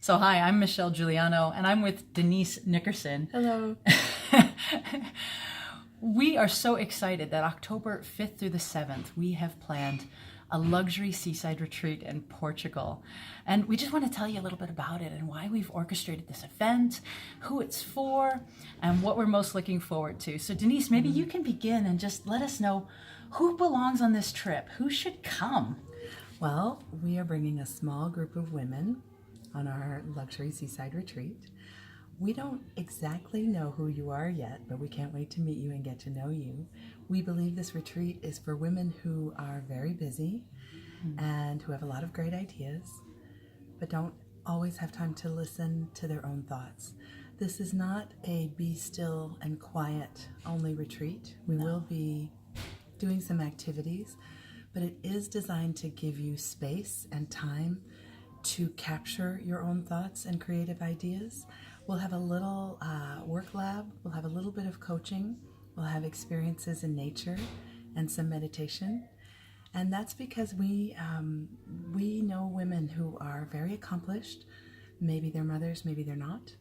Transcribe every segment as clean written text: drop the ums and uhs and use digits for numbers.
So hi, I'm Michelle Giuliano, and I'm with Denise Nickerson. Hello. We are so excited that October 5th through the 7th, we have planned a luxury seaside retreat in Portugal. And we just want to tell you a little bit about it and why we've orchestrated this event, who it's for, and what we're most looking forward to. So Denise, maybe you can begin and just let us know who belongs on this trip, who should come. Well, we are bringing a small group of women on our luxury seaside retreat. We don't exactly know who you are yet, but we can't wait to meet you and get to know you. We believe this retreat is for women who are very busy and who have a lot of great ideas, but don't always have time to listen to their own thoughts. This is not a be still and quiet only retreat. We will be doing some activities, but it is designed to give you space and time to capture your own thoughts and creative ideas. We'll have a little work lab, we'll have a little bit of coaching, we'll have experiences in nature and some meditation. And that's because we know women who are very accomplished. Maybe they're mothers, maybe they're not.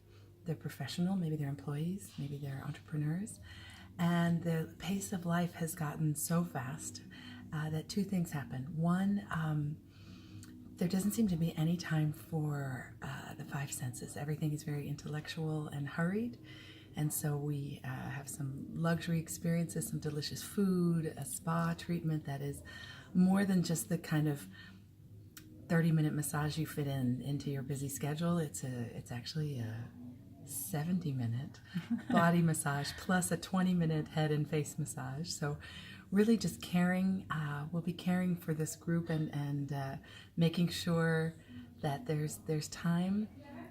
They're professional, maybe they're employees, maybe they're entrepreneurs. And the pace of life has gotten so fast that two things happen. One, there doesn't seem to be any time for the five senses. Everything is very intellectual and hurried. And so we have some luxury experiences, some delicious food, a spa treatment that is more than just the kind of 30-minute massage you fit into your busy schedule. It's actually a 70-minute body massage plus a 20-minute head and face massage. So really just caring, we'll be caring for this group and making sure that there's time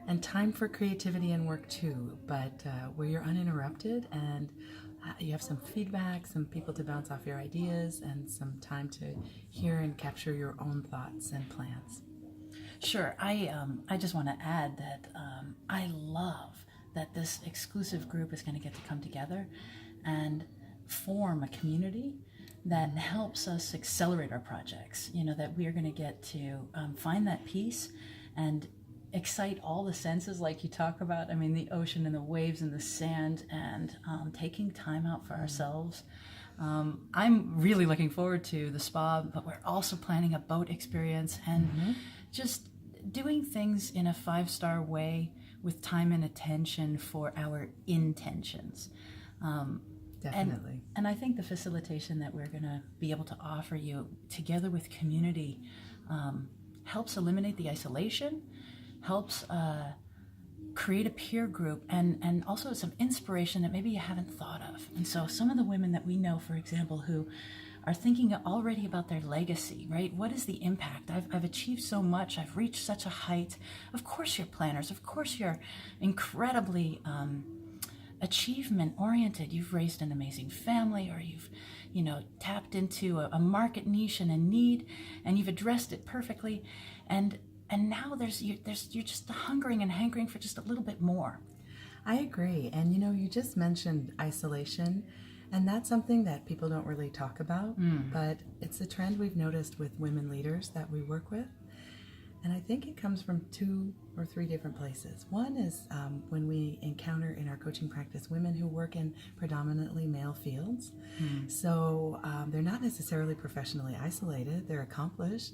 and time for creativity and work too, but where you're uninterrupted and you have some feedback, some people to bounce off your ideas, and some time to hear and capture your own thoughts and plans. Sure. I just want to add that I love that this exclusive group is going to get to come together and form a community that helps us accelerate our projects. You know, that we are going to get to find that peace and excite all the senses like you talk about. I mean, the ocean and the waves and the sand and taking time out for ourselves. I'm really looking forward to the spa, but we're also planning a boat experience and just doing things in a 5-star way with time and attention for our intentions. Definitely. And I think the facilitation that we're going to be able to offer you together with community helps eliminate the isolation, helps create a peer group, and also some inspiration that maybe you haven't thought of. And so some of the women that we know, for example, who are thinking already about their legacy, right? What is the impact? I've achieved so much. I've reached such a height. Of course you're planners. Of course you're incredibly achievement oriented. You've raised an amazing family, or you've, tapped into a market niche and a need, and you've addressed it perfectly. And now you're just hungering and hankering for just a little bit more. I agree. And you just mentioned isolation, and that's something that people don't really talk about, but it's a trend we've noticed with women leaders that we work with. And I think it comes from 2 or 3 different places. One is when we encounter in our coaching practice women who work in predominantly male fields. So they're not necessarily professionally isolated, they're accomplished,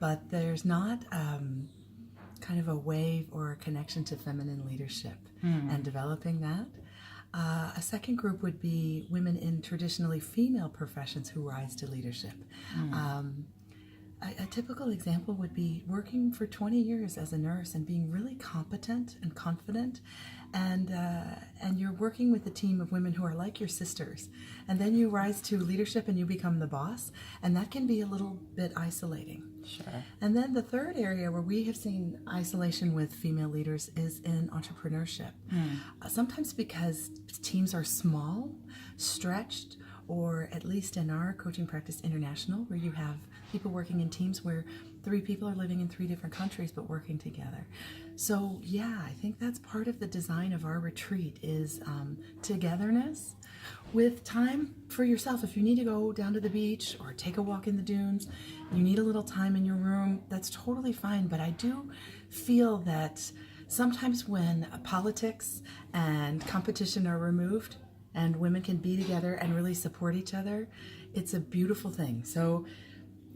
but there's not kind of a wave or a connection to feminine leadership and developing that. A second group would be women in traditionally female professions who rise to leadership. A typical example would be working for 20 years as a nurse and being really competent and confident, and you're working with a team of women who are like your sisters, and then you rise to leadership and you become the boss, and that can be a little bit isolating. Sure. And then the third area where we have seen isolation with female leaders is in entrepreneurship. Sometimes because teams are small, stretched, or at least in our coaching practice international, where you have people working in teams where 3 people are living in 3 different countries but working together. So yeah, I think that's part of the design of our retreat is togetherness with time for yourself. If you need to go down to the beach or take a walk in the dunes, you need a little time in your room, that's totally fine. But I do feel that sometimes when politics and competition are removed and women can be together and really support each other, it's a beautiful thing. So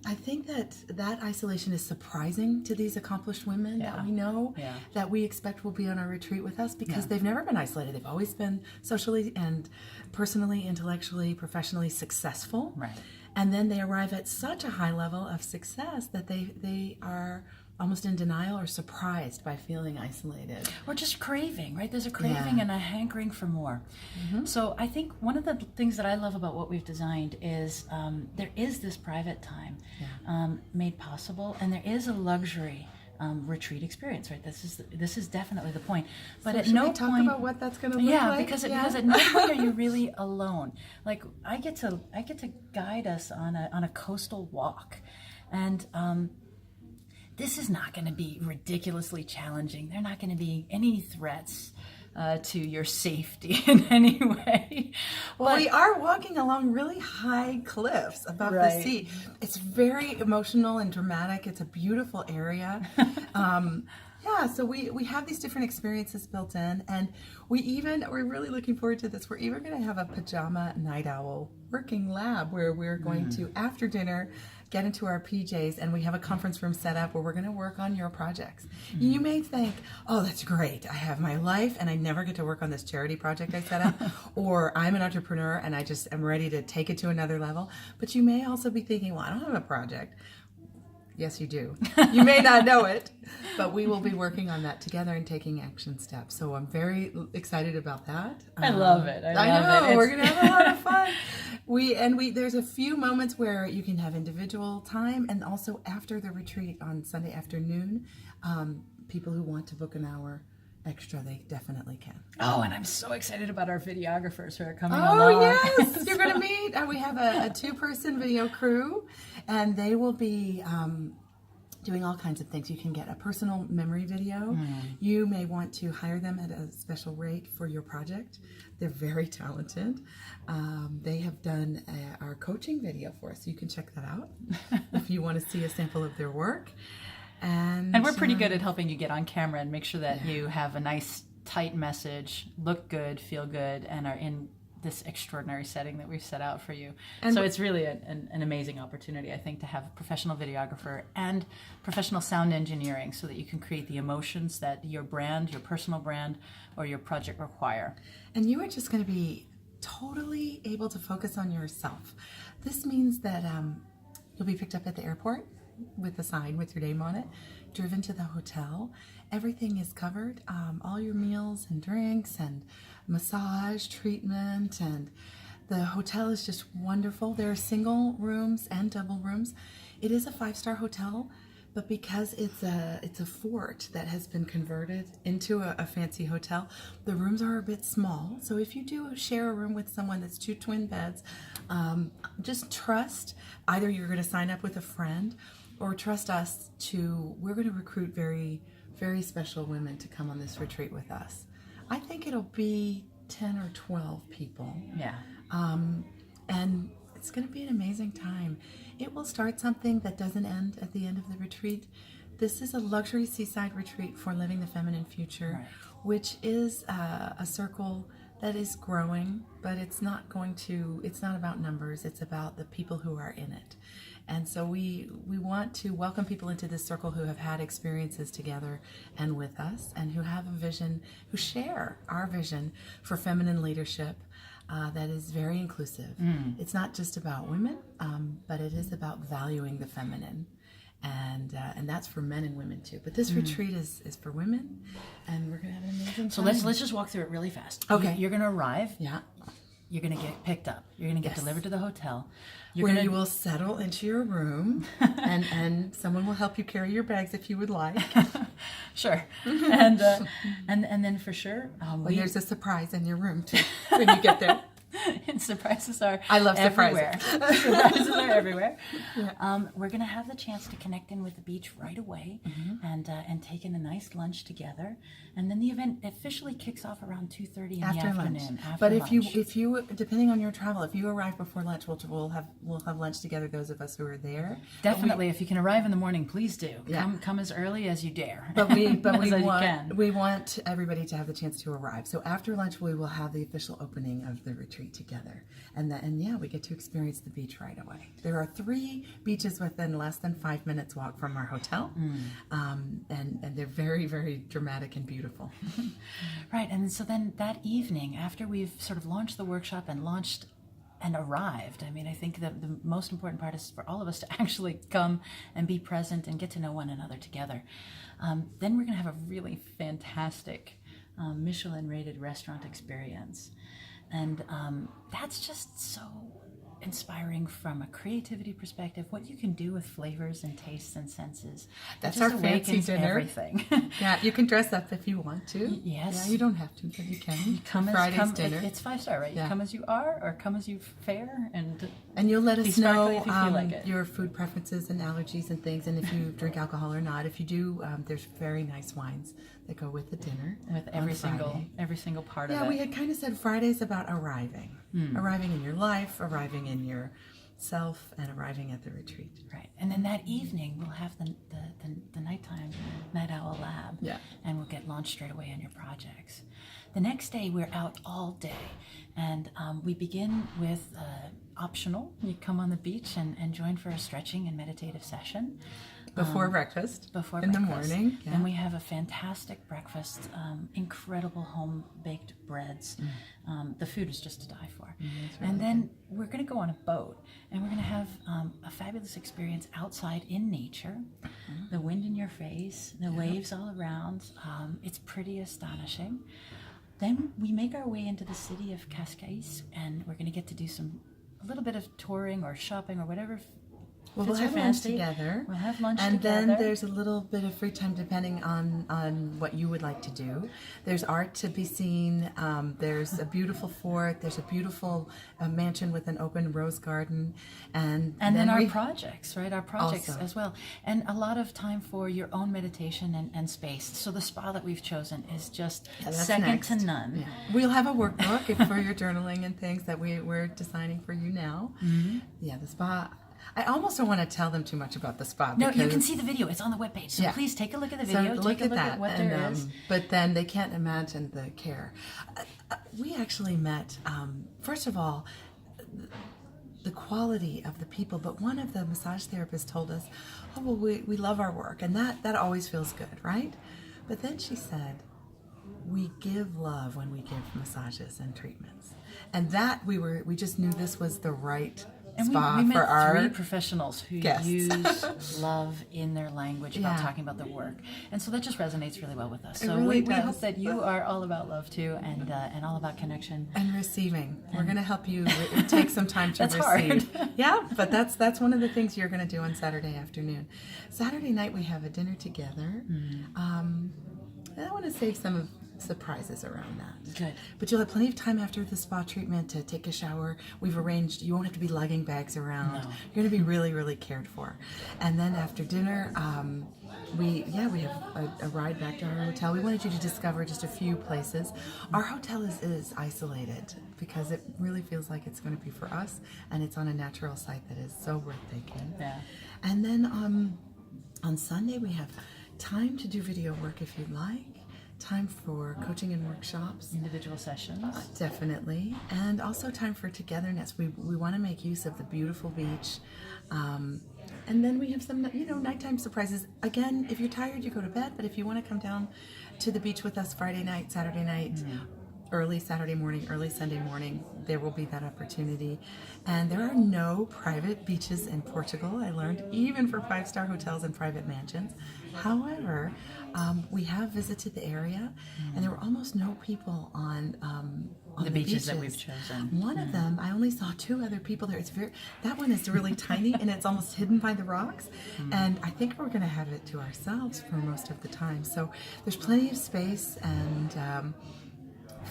I think that isolation is surprising to these accomplished women that we know, that we expect will be on our retreat with us, because they've never been isolated. They've always been socially and personally, intellectually, professionally successful. Right. And then they arrive at such a high level of success that they are almost in denial or surprised by feeling isolated. Or just craving, right? There's a craving and a hankering for more. So I think one of the things that I love about what we've designed is there is this private time made possible, and there is a luxury retreat experience, right? This is definitely the point. But So at should no we talk point, about what that's going to look like? because at no point are you really alone. Like I get to guide us on a coastal walk, and this is not going to be ridiculously challenging. There are not going to be any threats to your safety in any way. Well, we are walking along really high cliffs above the sea. It's very emotional and dramatic. It's a beautiful area. So we have these different experiences built in, and we're really looking forward to this. We're even going to have a pajama night owl working lab where we're going to, after dinner, get into our PJs, and we have a conference room set up where we're going to work on your projects. You may think, oh, that's great. I have my life and I never get to work on this charity project I set up, or I'm an entrepreneur and I just am ready to take it to another level. But you may also be thinking, well, I don't have a project. Yes, you do. You may not know it, but we will be working on that together and taking action steps. So I'm very excited about that. I love it. I know. love it. We're going to have a lot of fun. There's a few moments where you can have individual time, and also after the retreat on Sunday afternoon, people who want to book an hour extra, they definitely can. Oh, and I'm so excited about our videographers who are coming along. Oh, yes. You're going to meet. We have a 2-person video crew, and they will be doing all kinds of things. You can get a personal memory video. You may want to hire them at a special rate for your project. They're very talented. They have done our coaching video for us. So you can check that out if you want to see a sample of their work. And we're pretty good at helping you get on camera and make sure that you have a nice, tight message, look good, feel good, and are in this extraordinary setting that we've set out for you. And so it's really an amazing opportunity, I think, to have a professional videographer and professional sound engineering so that you can create the emotions that your brand, your personal brand, or your project require. And you are just going to be totally able to focus on yourself. This means that you'll be picked up at the airport with a sign with your name on it, driven to the hotel. Everything is covered, all your meals and drinks and massage treatment, and the hotel is just wonderful. There are single rooms and double rooms. It is a 5-star hotel, but because it's a fort that has been converted into a fancy hotel, the rooms are a bit small. So if you do share a room with someone that's 2 twin beds, just trust either you're going to sign up with a friend, or trust us we're going to recruit very, very special women to come on this retreat with us. I think it'll be 10 or 12 people. Yeah. And it's going to be an amazing time. It will start something that doesn't end at the end of the retreat. This is a Luxury Seaside Retreat for Living the Feminine Future, which is a circle that is growing, but it's not about numbers. It's about the people who are in it. And so we want to welcome people into this circle who have had experiences together and with us, and who have a vision, who share our vision for feminine leadership that is very inclusive. It's not just about women, but it is about valuing the feminine. And that's for men and women too. But this retreat is for women, and we're going to have an amazing time. So let's just walk through it really fast. Okay. You're going to arrive. Yeah. You're going to get picked up. You're going to get delivered to the hotel. Where you will settle into your room, and someone will help you carry your bags if you would like. Sure. And then for sure, there's a surprise in your room too when you get there. And surprises are I love everywhere. surprises. Surprises are everywhere. Yeah. We're going to have the chance to connect in with the beach right away, and take in a nice lunch together. And then the event officially kicks off around 2:30 in After the lunch. afternoon. After But lunch. if you depending on your travel, if you arrive before lunch, we'll have lunch together. Those of us who are there. Definitely, if you can arrive in the morning, please do. Yeah. Come as early as you dare. But we can. we want everybody to have the chance to arrive. So after lunch, we will have the official opening of the retreat together, and we get to experience the beach right away. There are 3 beaches within less than 5 minutes walk from our hotel, and they're very, very dramatic and beautiful. Right, and so then that evening, after we've sort of launched the workshop and arrived, I mean, I think that the most important part is for all of us to actually come and be present and get to know one another together. Then we're going to have a really fantastic Michelin-rated restaurant experience. And that's just so inspiring from a creativity perspective, what you can do with flavors and tastes and senses. That's It just our fancy awakens dinner. Everything. Yeah, you can dress up if you want to. Yes. Yeah, you don't have to, but you can. Dinner. It's 5-star, right? Yeah. You come as you are, or come as you fare, and you'll let be us know sparkly if you feel like it. your food preferences and allergies and things, and if you drink alcohol or not. If you do, there's very nice wines that go with the dinner. with every single part of Yeah, it. we had kind of said Friday's about arriving in your life, arriving in your self, and arriving at the retreat. Right, and then that evening we'll have the nighttime Night Owl Lab, Yeah. and we'll get launched straight away on your projects. The next day we're out all day, and we begin with optional. You come on the beach and join for a stretching and meditative session. Before breakfast. Before in breakfast. the morning. Yeah. Then we have a fantastic breakfast, incredible home-baked breads. The food is just to die for. And then we're going to go on a boat, and we're going to have a fabulous experience outside in nature. The wind in your face, the waves all around. It's pretty astonishing. Then we make our way into the city of Cascais, and we're going to get to do a little bit of touring or shopping or whatever. Well, we'll have lunch together. We'll have lunch and together. then there's a little bit of free time depending on what you would like to do. There's art to be seen. There's a beautiful fort. There's a beautiful mansion with an open rose garden. And then our projects, right? Our projects also. as well. And a lot of time for your own meditation and space. So the spa that we've chosen is just second to none. Yeah. We'll have a workbook for your journaling and things that we're designing for you now. Yeah, the spa. I almost don't want to tell them too much about the spa. No, you can see the video. It's on the webpage. So please take a look at the video. So look take a look that. at what and, there is. But then they can't imagine the care. We actually met, first of all, the quality of the people, but one of the massage therapists told us, oh, well, we love our work, and that always feels good, right? But then she said, we give love when we give massages and treatments. And that we just knew this was the right spa we met for our 3 professionals who guests. use love in their language about Yeah. talking about their work, and so that just resonates really well with us. It So really we does. hope that you are all about love too, and all about connection. And receiving. We're going to help you take some time to That's receive. hard. Yeah, but that's one of the things you're going to do on Saturday afternoon. Saturday night we have a dinner together. I want to save some surprises around that. Good. But you'll have plenty of time after the spa treatment to take a shower. We've arranged, you won't have to be lugging bags around. No. You're going to be really, really cared for. And then after dinner, we have a ride back to our hotel. We wanted you to discover just a few places. Our hotel is isolated because it really feels like it's going to be for us, and it's on a natural site that is so breathtaking. Yeah. And then on Sunday we have time to do video work if you'd like. Time for coaching and workshops. Individual sessions. Definitely. And also time for togetherness. We want to make use of the beautiful beach. And then we have some, nighttime surprises. Again, if you're tired, you go to bed. But if you want to come down to the beach with us Friday night, Saturday night, early Saturday morning, early Sunday morning, there will be that opportunity. And there are no private beaches in Portugal, I learned, even for 5-star hotels and private mansions. However, we have visited the area, and there were almost no people on the beaches that we've chosen. One of them, I only saw 2 other people there. That one is really tiny, and it's almost hidden by the rocks. And I think we're going to have it to ourselves for most of the time. So there's plenty of space and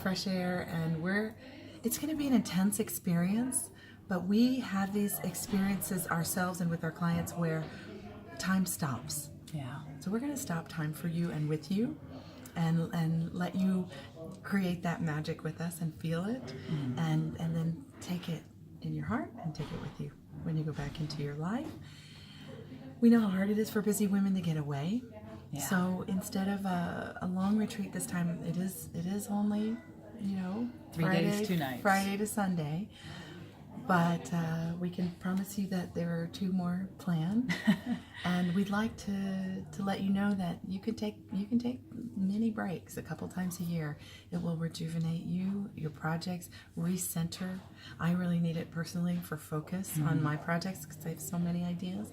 fresh air, and It's going to be an intense experience, but we have these experiences ourselves and with our clients where time stops. Yeah. So we're going to stop time for you and with you, and let you create that magic with us and feel it, and then take it in your heart and take it with you when you go back into your life. We know how hard it is for busy women to get away. Yeah. So instead of a long retreat this time, it is only, 3 days, 2 nights. Friday to Sunday. But we can promise you that there are 2 more planned, and we'd like to let you know that you can take mini breaks a couple times a year. It will rejuvenate you, your projects, recenter. I really need it personally for focus on my projects because I have so many ideas,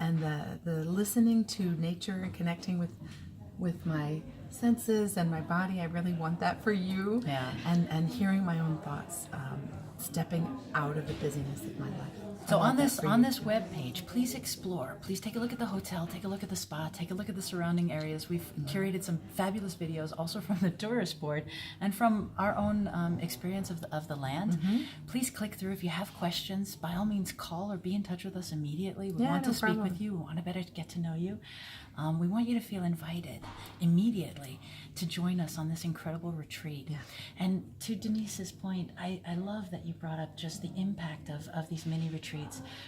and the listening to nature and connecting with my senses and my body. I really want that for you, and hearing my own thoughts. Stepping out of the busyness of my life. So on this web page, please explore. Please take a look at the hotel, take a look at the spa, take a look at the surrounding areas. We've curated some fabulous videos also from the tourist board and from our own experience of the land. Please click through. If you have questions, by all means call or be in touch with us immediately. We want to speak with you. We want to better get to know you. We want you to feel invited immediately to join us on this incredible retreat. Yeah. And to Denise's point, I love that you brought up just the impact of these mini retreats.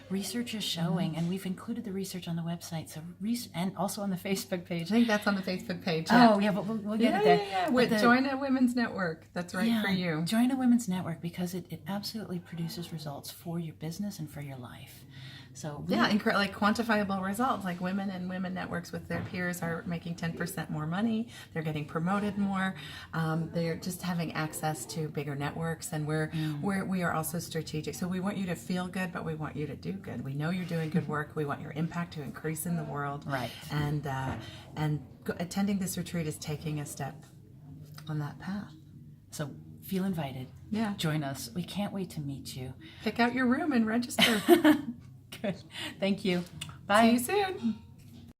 Research is showing, and we've included the research on the website, so and also on the Facebook page. I think that's on the Facebook page. Oh, yeah, but we'll get it there. Yeah. Join a women's network. That's right for you. Join a women's network because it absolutely produces results for your business and for your life. So like quantifiable results, like women and women networks with their peers are making 10% more money. They're getting promoted more. They're just having access to bigger networks, and we are also strategic. So we want you to feel good, but we want you to do good. We know you're doing good work. We want your impact to increase in the world. Right. And attending this retreat is taking a step on that path. So feel invited. Yeah. Join us. We can't wait to meet you. Pick out your room and register. Good. Thank you. Bye. See you soon.